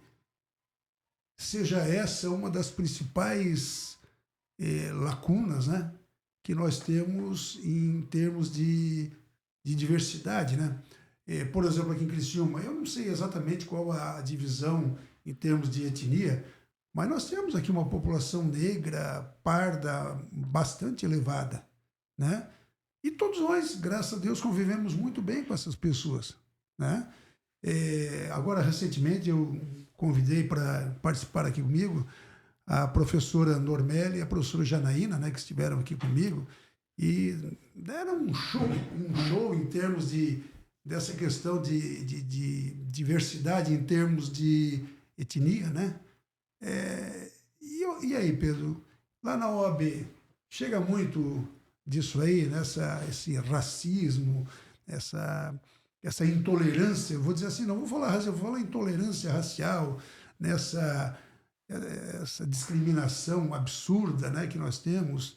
seja essa uma das principais lacunas, né, que nós temos em termos de diversidade, né? Por exemplo, aqui em Criciúma, eu não sei exatamente qual a divisão em termos de etnia, mas nós temos aqui uma população negra, parda, bastante elevada, né? E todos nós, graças a Deus, convivemos muito bem com essas pessoas, né? Agora, recentemente, eu convidei para participar aqui comigo a professora Normélia e a professora Janaína, né, que estiveram aqui comigo, e deram um show em termos dessa questão de diversidade, em termos de etnia, né? E aí, Pedro, lá na OAB, chega muito disso aí, esse racismo, essa intolerância, eu vou dizer assim, não vou falar racismo, eu vou falar intolerância racial, essa discriminação absurda, né, que nós temos.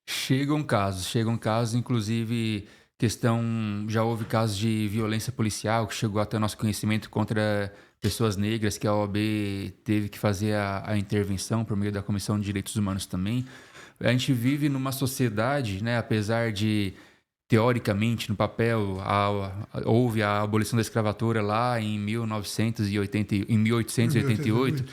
Chegam casos, inclusive já houve casos de violência policial que chegou até o nosso conhecimento contra pessoas negras, que a OAB teve que fazer a intervenção por meio da Comissão de Direitos Humanos também. A gente vive numa sociedade, né, apesar de, teoricamente, no papel, houve a abolição da escravatura lá em 1888,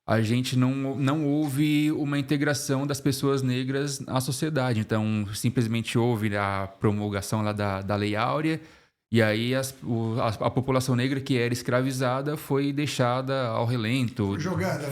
a gente não houve uma integração das pessoas negras à sociedade. Então, simplesmente houve a promulgação lá da Lei Áurea, e aí a população negra que era escravizada foi deixada ao relento,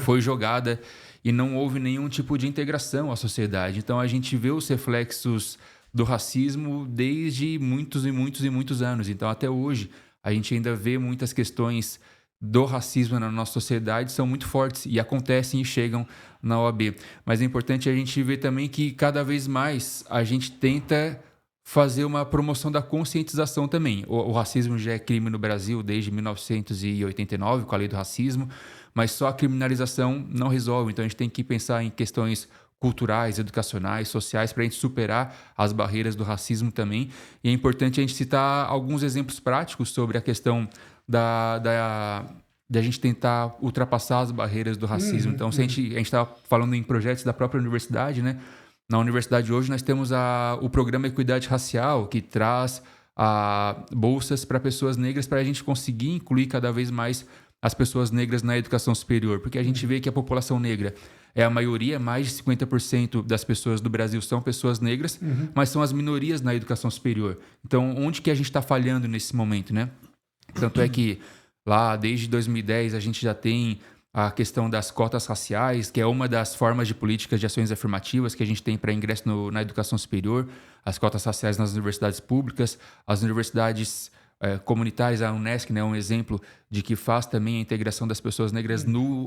foi jogada, e não houve nenhum tipo de integração à sociedade. Então, a gente vê os reflexos do racismo desde muitos e muitos e muitos anos. Então, até hoje, a gente ainda vê muitas questões do racismo na nossa sociedade, são muito fortes e acontecem e chegam na OAB. Mas é importante a gente ver também que cada vez mais a gente tenta fazer uma promoção da conscientização também. O racismo já é crime no Brasil desde 1989, com a lei do racismo, mas só a criminalização não resolve. Então a gente tem que pensar em questões culturais, educacionais, sociais, para a gente superar as barreiras do racismo também. E é importante a gente citar alguns exemplos práticos sobre a questão da gente tentar ultrapassar as barreiras do racismo. Então, se a gente está falando em projetos da própria universidade, né? Na universidade hoje nós temos o programa Equidade Racial, que traz bolsas para pessoas negras, para a gente conseguir incluir cada vez mais as pessoas negras na educação superior, porque a gente vê que a população negra é a maioria, mais de 50% das pessoas do Brasil são pessoas negras, mas são as minorias na educação superior. Então, onde que a gente está falhando nesse momento, né? Tanto é que lá, desde 2010, a gente já tem a questão das cotas raciais, que é uma das formas de políticas de ações afirmativas que a gente tem para ingresso na educação superior, as cotas raciais nas universidades públicas, as universidades comunitárias, a Unesc, né, é um exemplo de que faz também a integração das pessoas negras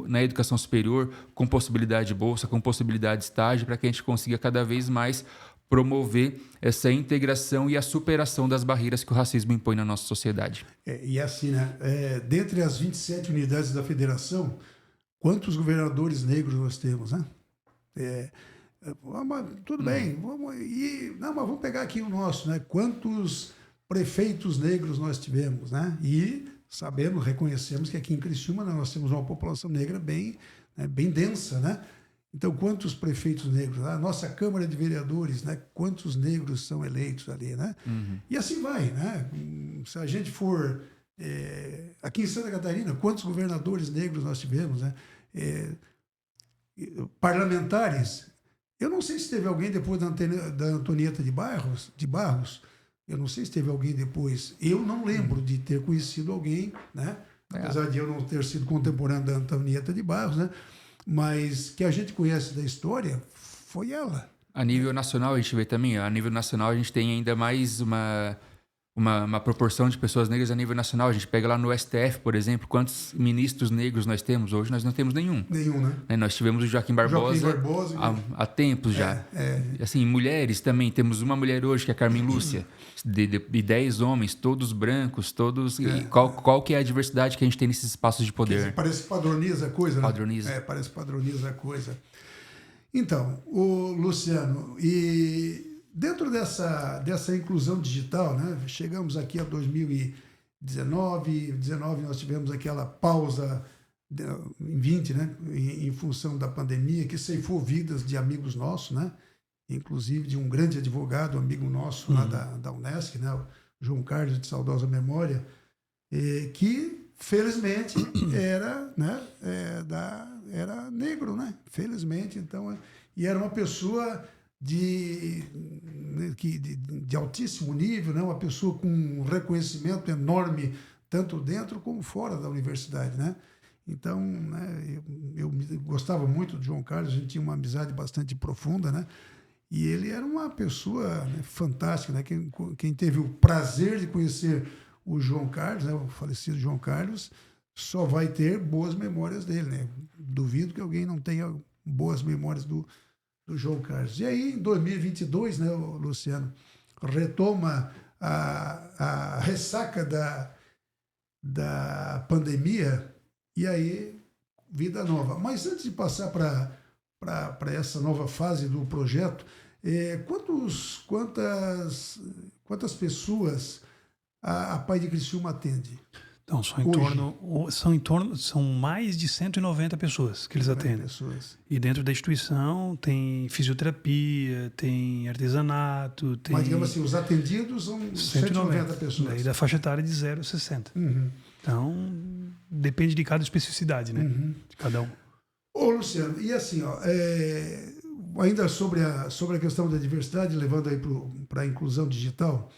na educação superior, com possibilidade de bolsa, com possibilidade de estágio, para que a gente consiga cada vez mais promover essa integração e a superação das barreiras que o racismo impõe na nossa sociedade. E assim, né, dentre as 27 unidades da federação, quantos governadores negros nós temos, né? Tudo bem, mas vamos pegar aqui o nosso, né? Quantos prefeitos negros nós tivemos, né? E sabemos, reconhecemos que aqui em Criciúma nós temos uma população negra bem densa, né? Então, quantos prefeitos negros? A nossa Câmara de Vereadores, né? Quantos negros são eleitos ali, né? E assim vai, né? Se a gente for aqui em Santa Catarina, quantos governadores negros nós tivemos, né? Parlamentares. Eu não sei se teve alguém depois da Antonieta de Barros. Eu não sei se teve alguém depois. Eu não lembro de ter conhecido alguém, né? Apesar de eu não ter sido contemporâneo da Antonieta de Barros, né? Mas que a gente conhece da história foi ela. A nível nacional, a gente vê também, a nível nacional a gente tem ainda mais uma proporção de pessoas negras a nível nacional. A gente pega lá no STF, por exemplo, quantos ministros negros nós temos? Hoje nós não temos nenhum. Nenhum, né? Nós tivemos o Joaquim Barbosa há tempos já. Assim, mulheres também, temos uma mulher hoje, que é a Carmen Lúcia, de 10 homens, todos brancos, todos... Qual que é a diversidade que a gente tem nesses espaços de poder? Parece que padroniza a coisa, né? Padroniza. Parece que padroniza a coisa. Então, Luciano, e dentro dessa inclusão digital, né? Chegamos aqui a 2019, nós tivemos aquela pausa em 20, né? Em função da pandemia, que ceifou vidas de amigos nossos, né? Inclusive de um grande advogado, amigo nosso lá da Unesc, né? O João Carlos, de saudosa memória, que felizmente era, né? Era negro, né? Felizmente, então, e era uma pessoa de altíssimo nível, né? Uma pessoa com um reconhecimento enorme, tanto dentro como fora da universidade, né? Então, né, eu gostava muito do João Carlos, a gente tinha uma amizade bastante profunda, né? E ele era uma pessoa, né, fantástica, né? Quem teve o prazer de conhecer o João Carlos, né, o falecido João Carlos, só vai ter boas memórias dele, né? Duvido que alguém não tenha boas memórias do João Carlos. E aí, em 2022, né, Luciano, retoma a ressaca da pandemia, e aí, vida nova. Mas antes de passar para essa nova fase do projeto, quantas pessoas a Pai de Criciúma atende? Então, são mais de 190 pessoas que eles atendem. Pessoas. E dentro da instituição tem fisioterapia, tem artesanato, tem... Mas, digamos assim, os atendidos são 190 pessoas. Daí da faixa etária de 0 a 60. Uhum. Então, depende de cada especificidade, né? Uhum. De cada um. Ô, Luciano, e assim, ó, ainda sobre a questão da diversidade, levando aí para a inclusão digital,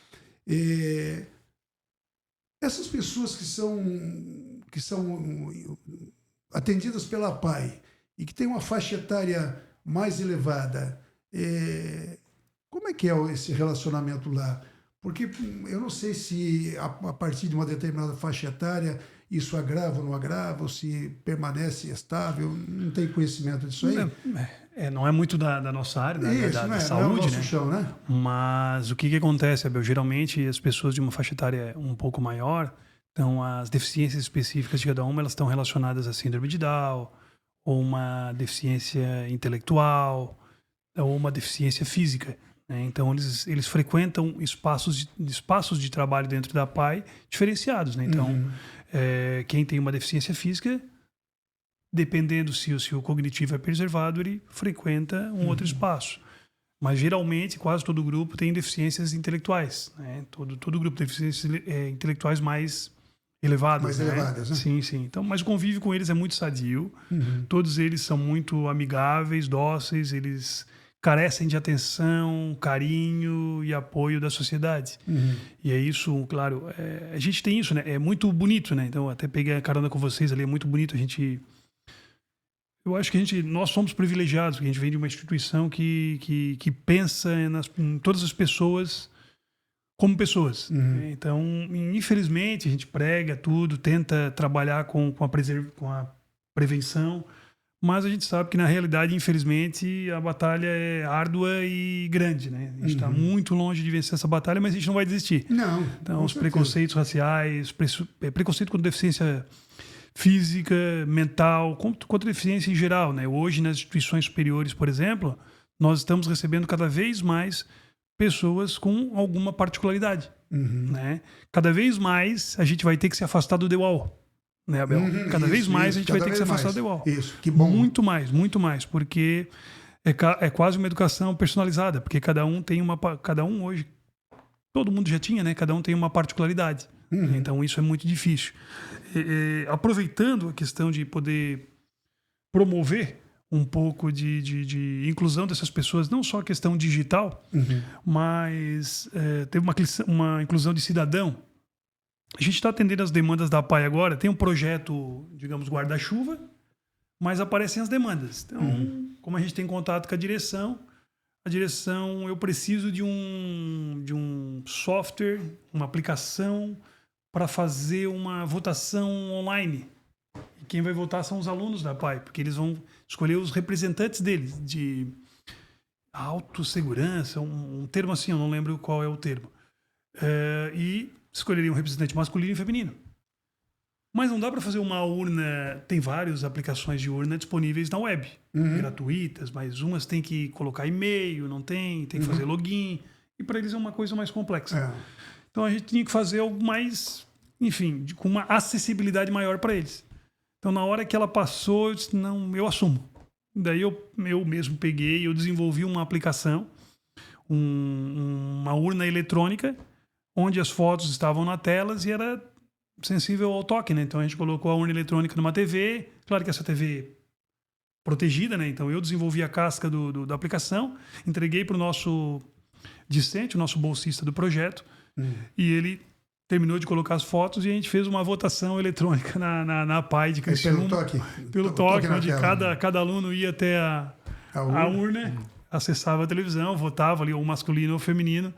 essas pessoas que são atendidas pela PAI e que têm uma faixa etária mais elevada, como é que é esse relacionamento lá? Porque eu não sei se a partir de uma determinada faixa etária isso agrava ou não agrava, ou se permanece estável, não tem conhecimento disso aí? Não é muito da nossa área, da saúde, não é o nosso né? chão, né? Mas o que acontece, Abel? Geralmente as pessoas de uma faixa etária um pouco maior, então as deficiências específicas de cada uma, elas estão relacionadas a síndrome de Down, ou uma deficiência intelectual, ou uma deficiência física. Né? Então eles frequentam espaços de trabalho dentro da PAI diferenciados. Né? Então, quem tem uma deficiência física, dependendo se o cognitivo é preservado, ele frequenta um outro espaço. Mas geralmente quase todo grupo tem deficiências intelectuais. Né? Todo grupo tem deficiências intelectuais mais elevadas. Mais elevadas, né? Sim, sim. Então, mas o convívio com eles é muito sadio. Todos eles são muito amigáveis, dóceis, eles carecem de atenção, carinho e apoio da sociedade. E é isso, claro, a gente tem isso, né? É muito bonito, né? Então, até peguei a carona com vocês ali, é muito bonito. Eu acho que nós somos privilegiados, porque a gente vem de uma instituição que pensa em todas as pessoas como pessoas. Então, infelizmente, a gente prega tudo, tenta trabalhar com a prevenção, mas a gente sabe que, na realidade, infelizmente, a batalha é árdua e grande, né? A gente está muito longe de vencer essa batalha, mas a gente não vai desistir. Não. Então, os preconceitos raciais, preconceito com deficiência física, mental, contra deficiência em geral, né? Hoje, nas instituições superiores, por exemplo, nós estamos recebendo cada vez mais pessoas com alguma particularidade, né? Cada vez mais a gente vai ter que se afastar do DEUAL, né, Abel? Cada vez mais a gente vai ter que se afastar do DEUAL. Isso, que bom. Muito mais, porque é quase uma educação personalizada, porque cada um hoje, todo mundo já tinha, né? Cada um tem uma particularidade. Então isso é muito difícil. Aproveitando a questão de poder promover um pouco de inclusão dessas pessoas, não só a questão digital, mas teve uma inclusão de cidadão. A gente está atendendo as demandas da PAI agora, tem um projeto, digamos, guarda-chuva, mas aparecem as demandas. Então, como a gente tem contato com a direção, eu preciso de um software, uma aplicação para fazer uma votação online. E quem vai votar são os alunos da PAI, porque eles vão escolher os representantes deles, de autossegurança, um termo assim, eu não lembro qual é o termo. E escolheriam um representante masculino e feminino. Mas não dá para fazer uma urna, tem várias aplicações de urna disponíveis na web, gratuitas, mas umas tem que colocar e-mail, não tem que fazer login, e para eles é uma coisa mais complexa. Então a gente tinha que fazer algo mais, enfim, com uma acessibilidade maior para eles. Então na hora que ela passou, eu disse, não, eu assumo. Daí eu mesmo peguei, eu desenvolvi uma aplicação, uma urna eletrônica, onde as fotos estavam na telas e era sensível ao toque, né? Então a gente colocou a urna eletrônica numa TV, claro que essa TV protegida, né? Então eu desenvolvi a casca da aplicação, entreguei para o nosso discente, o nosso bolsista do projeto, e ele terminou de colocar as fotos e a gente fez uma votação eletrônica na PAI de Criciúma. Pelo toque? Pelo toque, onde tela. cada aluno ia até a urna, acessava a televisão, votava ali, ou masculino ou feminino,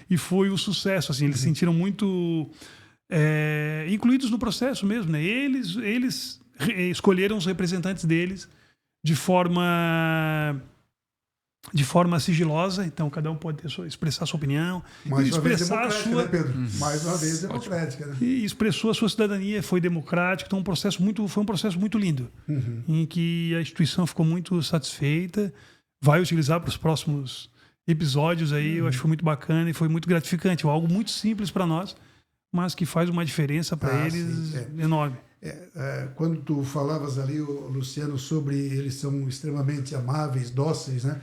e foi um sucesso. Assim, eles se sentiram muito incluídos no processo mesmo. Né? Eles escolheram os representantes deles de forma sigilosa, então cada um pode expressar sua opinião, Mais uma vez expressar democrática, né, Pedro? Mais uma vez democrática, né? E expressou a sua cidadania, foi democrático, então foi um processo muito lindo, em que a instituição ficou muito satisfeita, vai utilizar para os próximos episódios aí, eu acho que foi muito bacana e foi muito gratificante, algo muito simples para nós, mas que faz uma diferença para eles enorme. Quando tu falavas ali, Luciano, sobre eles são extremamente amáveis, dóceis, né?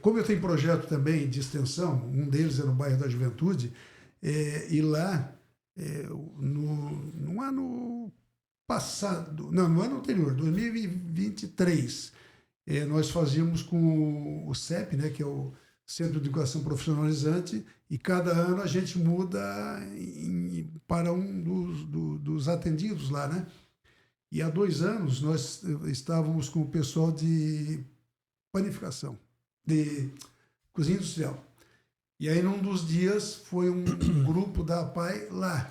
Como eu tenho projeto também de extensão, um deles é no bairro da Juventude, e lá, no ano passado, não, no ano anterior, 2023, nós fazíamos com o CEP, né, que é o Centro de Educação Profissionalizante, e cada ano a gente muda para um dos atendidos lá, né? E há 2 anos nós estávamos com o pessoal de panificação, de cozinha industrial. E aí, num dos dias, foi um grupo da APAI lá,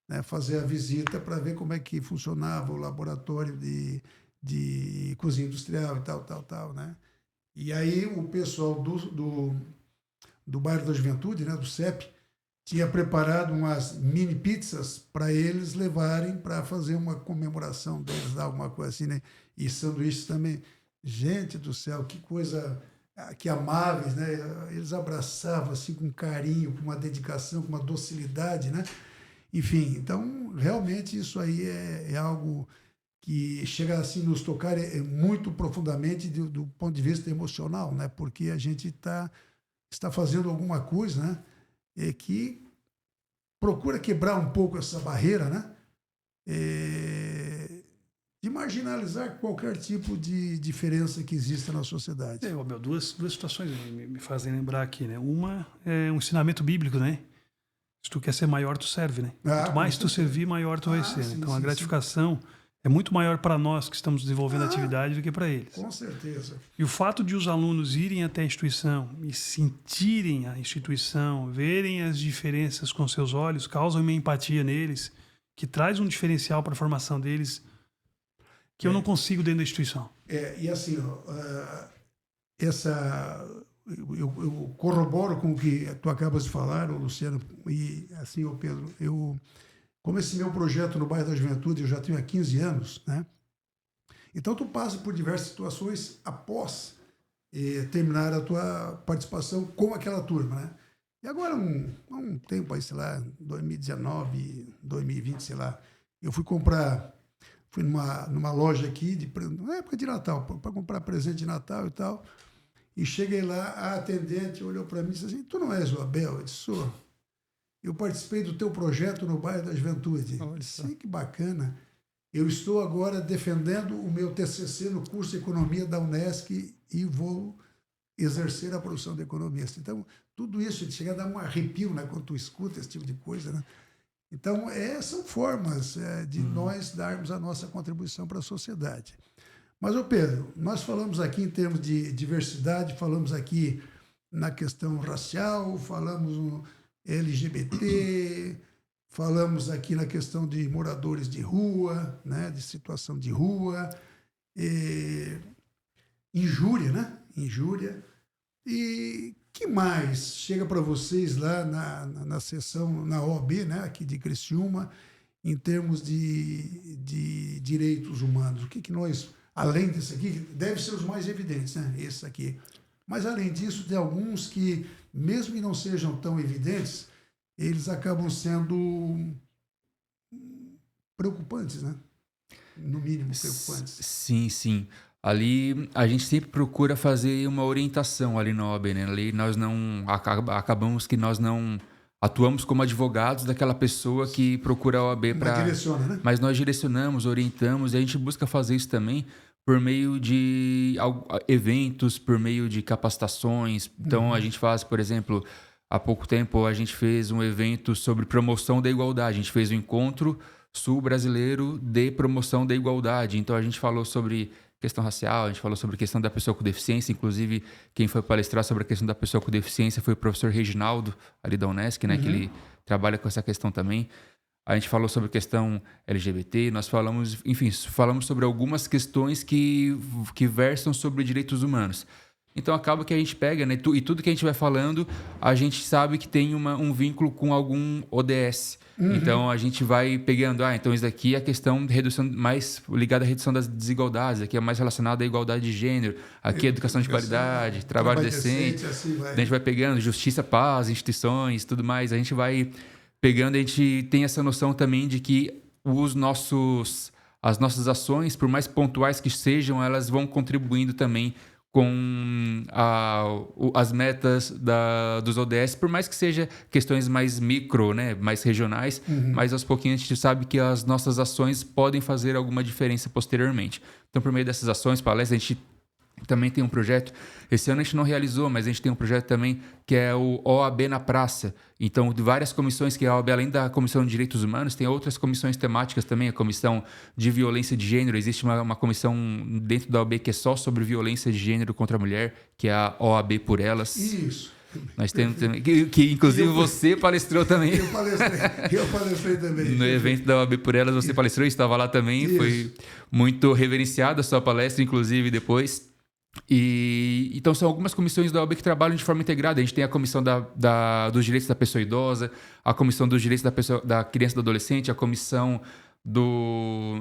né, fazer a visita para ver como é que funcionava o laboratório de cozinha industrial e tal, né? E aí o pessoal do bairro da Juventude, né, do CEP, tinha preparado umas mini pizzas para eles levarem para fazer uma comemoração deles, alguma coisa assim, né? E sanduíches também. Gente do céu, que coisa, que amáveis, né? Eles abraçavam assim com carinho, com uma dedicação, com uma docilidade, né? Enfim, então realmente isso aí é algo que chega assim nos tocar muito profundamente do ponto de vista emocional, né? Porque a gente está fazendo alguma coisa, né? Que procura quebrar um pouco essa barreira, né? De marginalizar qualquer tipo de diferença que exista na sociedade. Abel, duas situações me fazem lembrar aqui, né? Uma é um ensinamento bíblico, né? Se tu quer ser maior, tu serve, né? Quanto mais tu servir, maior tu vai ser. Sim, então a gratificação é muito maior para nós que estamos desenvolvendo a atividade do que para eles. Com certeza. E o fato de os alunos irem até a instituição e sentirem a instituição, verem as diferenças com seus olhos, causa uma empatia neles, que traz um diferencial para a formação deles que eu não consigo dentro da instituição. E assim, eu corroboro com o que tu acabas de falar, Luciano, e assim, Pedro, como esse meu projeto no bairro da Juventude eu já tenho há 15 anos, né? Então tu passa por diversas situações após terminar a tua participação com aquela turma, né? E agora, há um tempo aí, sei lá, 2019, 2020, sei lá, eu fui numa loja aqui, na época de Natal, para comprar presente de Natal e tal, e cheguei lá, a atendente olhou para mim e disse assim, tu não és o Abel? Eu disse, sou. Eu participei do teu projeto no bairro da Juventude. Sim, que bacana. Eu estou agora defendendo o meu TCC no curso de Economia da Unesc e vou exercer a profissão de economista. Então, tudo isso chega a dar um arrepio, né, quando tu escuta esse tipo de coisa, né? Então, são formas de nós darmos a nossa contribuição para a sociedade. Mas, Pedro, nós falamos aqui em termos de diversidade, falamos aqui na questão racial, falamos no LGBT, falamos aqui na questão de moradores de rua, né, de situação de rua, injúria, né? Injúria. E que mais chega para vocês lá na sessão, na OAB, né, aqui de Criciúma, em termos de direitos humanos? O que nós, além desse aqui, deve ser os mais evidentes, né? Esse aqui. Mas, além disso, tem alguns que, mesmo que não sejam tão evidentes, eles acabam sendo preocupantes, né? No mínimo, preocupantes. Sim. Ali, a gente sempre procura fazer uma orientação ali na OAB, né? Ali nós não... Acabamos que nós não atuamos como advogados daquela pessoa que procura a OAB para... direciona, né? Mas nós direcionamos, orientamos, e a gente busca fazer isso também por meio de eventos, por meio de capacitações. Então, a gente faz, por exemplo, Há pouco tempo a gente fez um evento sobre promoção da igualdade. A gente fez o Encontro Sul Brasileiro de Promoção da Igualdade. Então a gente falou sobre questão racial, a gente falou sobre a questão da pessoa com deficiência. Inclusive, quem foi palestrar sobre a questão da pessoa com deficiência foi o professor Reginaldo, ali da Unesc, né? Que ele trabalha com essa questão também. A gente falou sobre questão LGBT, nós falamos, enfim, falamos sobre algumas questões que versam sobre direitos humanos. Então acaba que a gente pega, né? E tudo que a gente vai falando, a gente sabe que tem um vínculo com algum ODS. Então a gente vai pegando, então isso daqui é a questão de redução, mais ligada à redução das desigualdades, aqui é mais relacionado à igualdade de gênero, aqui é educação de qualidade, trabalho decente. Assim vai. A gente vai pegando justiça, paz, instituições, tudo mais. A gente vai pegando, a gente tem essa noção também de que as nossas ações, por mais pontuais que sejam, elas vão contribuindo também com as metas dos ODS, por mais que seja questões mais micro, né, mais regionais, mas aos pouquinhos a gente sabe que as nossas ações podem fazer alguma diferença posteriormente. Então, por meio dessas ações, palestras, a gente também tem um projeto, esse ano a gente não realizou, mas a gente tem um projeto também que é o OAB na Praça. Então, de várias comissões que a OAB, além da Comissão de Direitos Humanos, tem outras comissões temáticas também, a Comissão de Violência de Gênero. Existe uma comissão dentro da OAB que é só sobre violência de gênero contra a mulher, que é a OAB por Elas. Isso. Nós temos também, que inclusive você palestrou também. Eu palestrei também. No evento da OAB por Elas, você palestrou, estava lá também. Isso. Foi muito reverenciada a sua palestra, inclusive, depois. Então são algumas comissões da OAB que trabalham de forma integrada. A gente tem a comissão dos direitos da pessoa idosa, a comissão dos direitos da criança e do adolescente, a comissão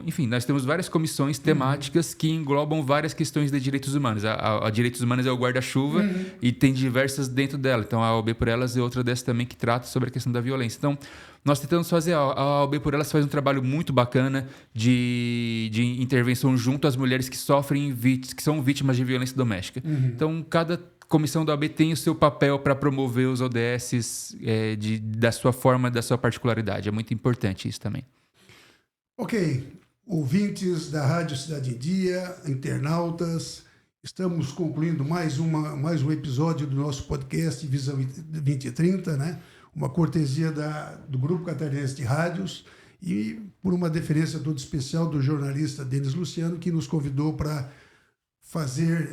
Enfim, nós temos várias comissões temáticas que englobam várias questões de direitos humanos. A Direitos Humanos é o guarda-chuva e tem diversas dentro dela. Então, a OAB por Elas é outra dessas também que trata sobre a questão da violência. Então, nós tentamos fazer... A OAB por Elas faz um trabalho muito bacana de intervenção junto às mulheres que sofrem, que são vítimas de violência doméstica. Então, cada comissão da OAB tem o seu papel para promover os ODS da sua forma, da sua particularidade. É muito importante isso também. Ok, ouvintes da Rádio Cidade em Dia, internautas, estamos concluindo mais um episódio do nosso podcast Visão 2030, né? Uma cortesia do Grupo Catarinense de Rádios e por uma deferência toda especial do jornalista Denis Luciano, que nos convidou para fazer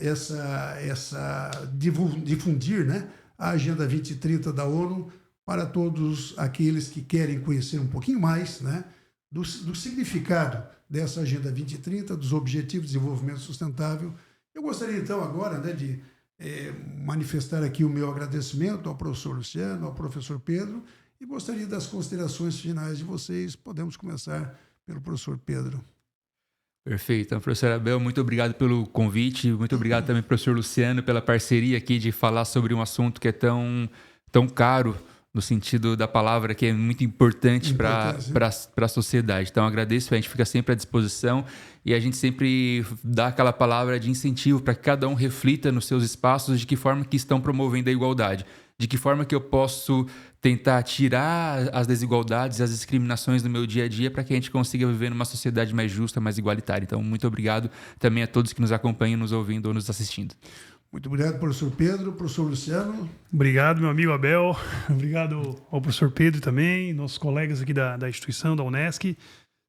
difundir, né, a Agenda 2030 da ONU para todos aqueles que querem conhecer um pouquinho mais, né, do significado dessa Agenda 2030, dos Objetivos de Desenvolvimento Sustentável. Eu gostaria, então, agora, né, de manifestar aqui o meu agradecimento ao professor Luciano, ao professor Pedro, e gostaria das considerações finais de vocês. Podemos começar pelo professor Pedro. Perfeito. Então, professor Abel, muito obrigado pelo convite, muito obrigado também, professor Luciano, pela parceria aqui de falar sobre um assunto que é tão caro, no sentido da palavra, que é muito importante para a sociedade. Então, agradeço, a gente fica sempre à disposição e a gente sempre dá aquela palavra de incentivo para que cada um reflita nos seus espaços de que forma que estão promovendo a igualdade, de que forma que eu posso tentar tirar as desigualdades, as discriminações do meu dia a dia para que a gente consiga viver numa sociedade mais justa, mais igualitária. Então, muito obrigado também a todos que nos acompanham, nos ouvindo ou nos assistindo. Muito obrigado, professor Pedro. Professor Luciano. Obrigado, meu amigo Abel. Obrigado ao professor Pedro também, nossos colegas aqui da instituição, da Unesc.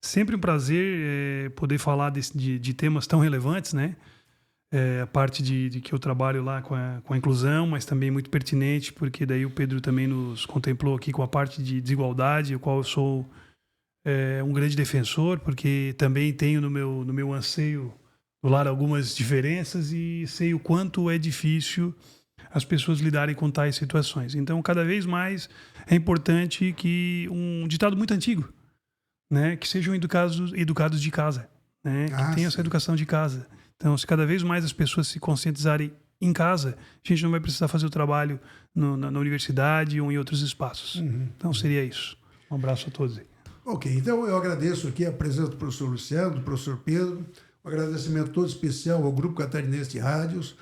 Sempre um prazer poder falar de temas tão relevantes, né? A parte de que eu trabalho lá com a inclusão, mas também muito pertinente, porque daí o Pedro também nos contemplou aqui com a parte de desigualdade, o qual eu sou um grande defensor, porque também tenho no meu anseio do lado algumas diferenças e sei o quanto é difícil as pessoas lidarem com tais situações. Então, cada vez mais é importante que um ditado muito antigo, né, que sejam educados de casa, né, que tenham essa educação de casa. Então, se cada vez mais as pessoas se conscientizarem em casa, a gente não vai precisar fazer o trabalho na universidade ou em outros espaços. Então, seria isso. Um abraço a todos aí. Ok, então eu agradeço aqui a presença do professor Luciano, do professor Pedro, um agradecimento todo especial ao Grupo Catarinense de Rádios,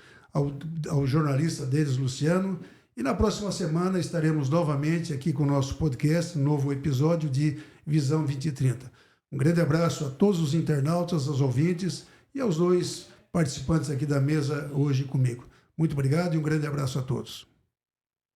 ao jornalista Denis Luciano, e na próxima semana estaremos novamente aqui com o nosso podcast, novo episódio de Visão 2030. Um grande abraço a todos os internautas, aos ouvintes e aos dois participantes aqui da mesa hoje comigo. Muito obrigado e um grande abraço a todos.